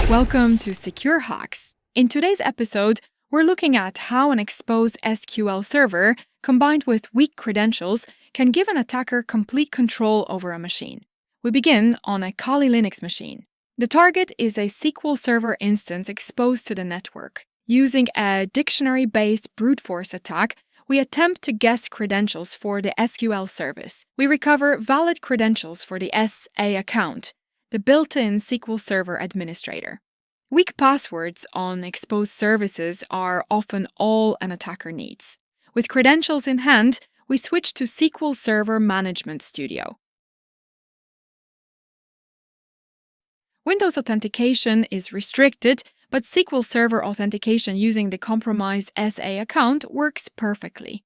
Welcome to CQURE Hacks. In today's episode, we're looking at how an exposed SQL server, combined with weak credentials, can give an attacker complete control over a machine. We begin on a Kali Linux machine. The target is a SQL Server instance exposed to the network. Using a dictionary-based brute force attack, we attempt to guess credentials for the SQL service. We recover valid credentials for the SA account, the built-in SQL Server administrator. Weak passwords on exposed services are often all an attacker needs. With credentials in hand, we switch to SQL Server Management Studio. Windows authentication is restricted, but SQL Server authentication using the compromised SA account works perfectly.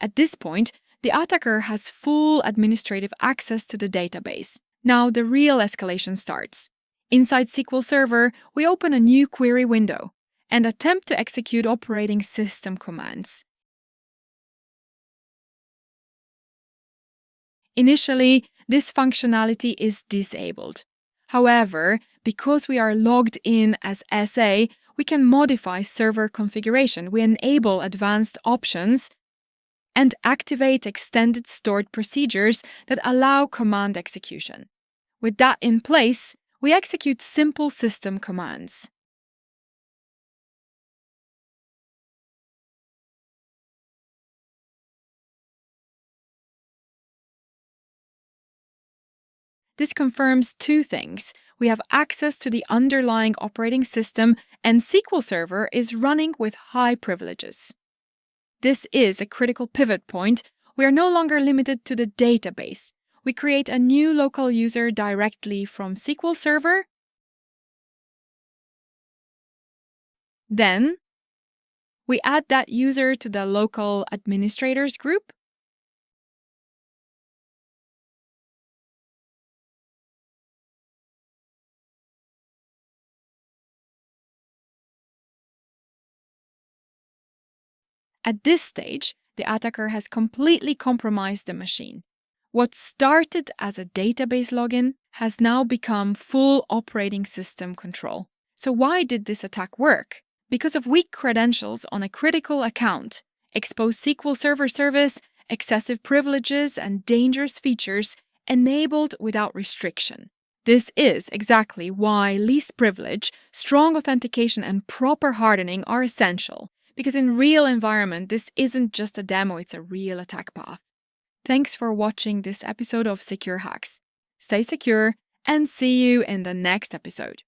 At this point, the attacker has full administrative access to the database. Now the real escalation starts. Inside SQL Server, we open a new query window and attempt to execute operating system commands. Initially, this functionality is disabled. However, because we are logged in as SA, we can modify server configuration. We enable advanced options and activate extended stored procedures that allow command execution. With that in place, we execute simple system commands. This confirms two things. We have access to the underlying operating system, and SQL Server is running with high privileges. This is a critical pivot point. We are no longer limited to the database. We create a new local user directly from SQL Server. Then, we add that user to the local administrators group. At this stage, the attacker has completely compromised the machine. What started as a database login has now become full operating system control. So why did this attack work? Because of weak credentials on a critical account, exposed SQL Server service, excessive privileges, and dangerous features enabled without restriction. This is exactly why least privilege, strong authentication, and proper hardening are essential. Because in real environment, this isn't just a demo, it's a real attack path. Thanks for watching this episode of CQURE Hacks. Stay secure and see you in the next episode.